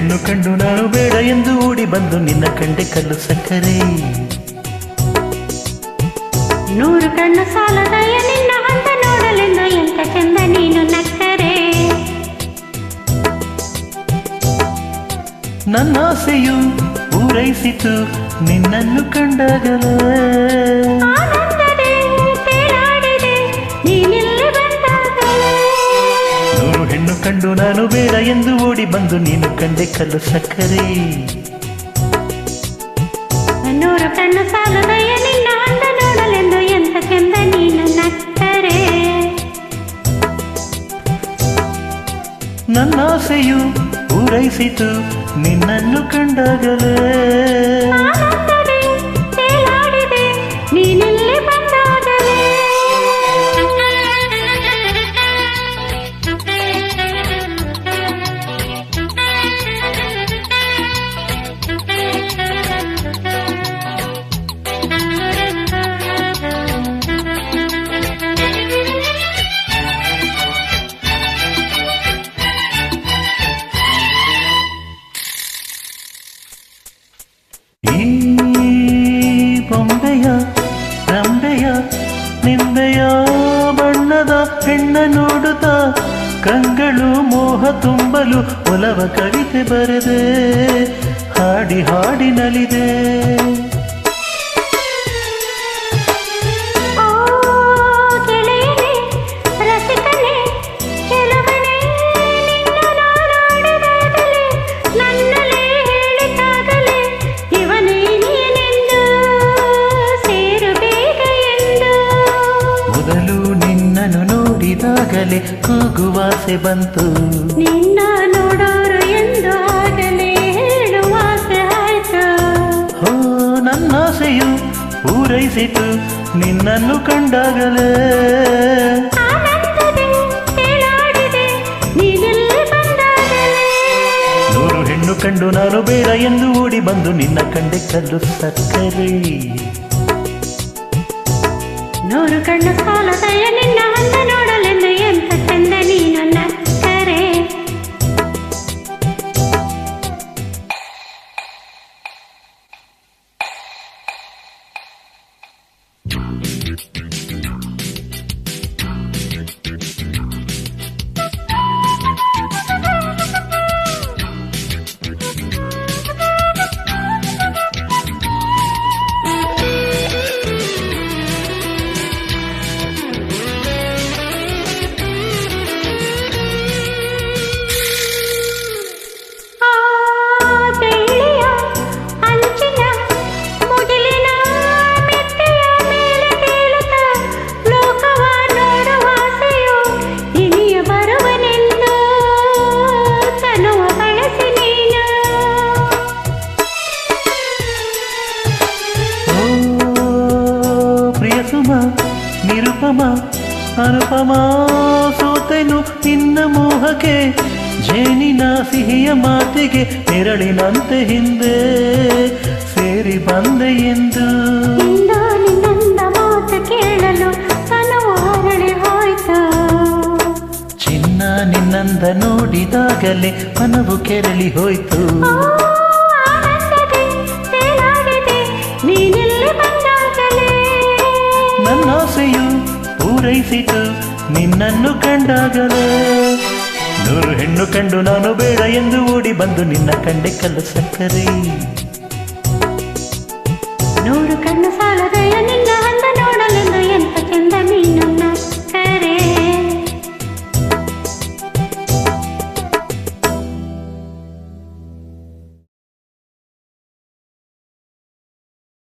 ಹೆಣ್ಣು ಕಂಡು ನಾನು ಬೇಡ ಎಂದು ಓಡಿ ಬಂದು ನಿನ್ನ ಕಂಡೆ ಕಲ್ಲು ಸಕ್ಕರೆ. 100 ಕಣ್ಣು ಸಾಲದಯ್ಯ ನಿನ್ನ ಹಂತ ನೋಡಲೆಂದು ಎಂತ ಚಂದ ನೀನು ನಕ್ಕರೆ. ನನ್ನ ಆಸೆಯು ಪೂರೈಸಿತು ನಿನ್ನನ್ನು ಕಂಡಾಗಲೇ. ಆನಂದದೆ ತೇಲಾಡಿದೆ ನೀನಿಲ್ಲಿ ಬಂದಾಗಲೇ. 100 ಹೆಣ್ಣು ಕಂಡು ನಾನು ಬೇಡ ಎಂದು ಓಡಿ ಬಂದು ನೀನು ಕಂಡೆ ಕಲ್ಲು ಸಕ್ಕರೆ. 100 ಕಣ್ಣು ಸಾಲದಯ್ಯ ನಿನ್ನ ಹಂತ ನೋಡಲೆಂದು ಎಂತ ಚಂದ ನೀನು ನಕ್ಕರೆ. ನನ್ನ ಆಸೆಯು ಪೂರೈಸಿತು ನಿನ್ನನ್ನು ಕಂಡಾಗಲೇ. ಆನಂದದೆ ತೇಲಾಡಿದೆ ನೀನಿಲ್ಲಿ ಬಂದಾಗಲೇ. ಈ ಬೊಂಬೆಯ ರಂಬೆಯ ನಿಂಬೆಯ ಬಣ್ಣದ ಹೆಣ್ಣ ನೋಡುತ್ತಾ ಕಂಗಳು ಮೋಹ ತುಂಬಲು ಒಲವ ಕವಿತೆ ಬರೆದೆ ಹಾಡಿ ಹಾಡಿ ನಲಿದೆ. ಓ ಗೆಳೆಯನೇ ರಸಿಕನೇ ಕೆಲವನೇ ನಿನ್ನ ನಾನಾಡಿದಾಗಲೇ ನನ್ನಲೇ ಹೇಳಿದಾಗಲೇ ಇವನೇ ನೀನೆಂದು ಸೇರು ಬೇಗ ಎಂದು. ಮೊದಲು ನಿನ್ನನ್ನು ನೋಡಿದಾಗಲೇ ಕೂಗುವಾಸೆ ಬಂತು. ನಿನ್ನ ನೋಡೋರು ಎಂದು ಆಗಲೇ ಹೇಳುವಾಸೆ ಆಯ್ತು. ಹೋ ನನ್ನ ಆಸೆಯು ಪೂರೈಸಿತು ನಿನ್ನನ್ನು ಕಂಡಾಗಲೇ. ಆನಂದದೆ ತೇಲಾಡಿದೆ ನೀನಿಲ್ಲಿ ಬಂದಾಗಲೇ. 100 ಹೆಣ್ಣು ಕಂಡು ನಾನು ಬೇಡ ಎಂದು ಓಡಿ ಬಂದು ನಿನ್ನ ಕಂಡೆ ಕಲ್ಲು ಸಕ್ಕರೆ. 100 ಕಣ್ಣು ಸಾಲದಯ್ಯ ನಿನ್ನ ಹಂತ ನೋಡಲೆಂದು ಎಂತ ಚಂದ ನೀನು ನಕ್ಕರೆ. ನಿರುಪಮ ಅನುಪಮ ಸೋತೆನು ನಿನ್ನ ಮೋಹಕ್ಕೆ ಜೇನಿನ ಸಿಹಿಯ ಮಾತಿಗೆ ನೆರಳಿನಂತೆ ಹಿಂದೆ ಸೇರಿ ಬಂದೆ ಎಂದು. ನಿನ್ನ ಮಾತು ಕೇಳಲು ತನುವು ಅರಳಿ ಹೋಯ್ತು. ಚಿನ್ನ ನಿನ್ನಂದ ನೋಡಿದಾಗಲೇ ಮನವು ಕೆರಳಿ ಹೋಯ್ತು. ಆನಂದದೆ ತೇಲಾಡಿದೆ ನೀನಿಲ್ಲಿ ಬಂದಾಗಲೇ. ನನ್ನ ಆಸೆಯು ಪೂರೈಸಿತು ನಿನ್ನನ್ನು ಕಂಡಾಗಲೇ. 100 ಹೆಣ್ಣು ಕಂಡು ನಾನು ಬೇಡ ಎಂದು ಓಡಿ ಬಂದು ನಿನ್ನ ಕಂಡೆ ಕಲ್ಲು ಸಕ್ಕರೆ.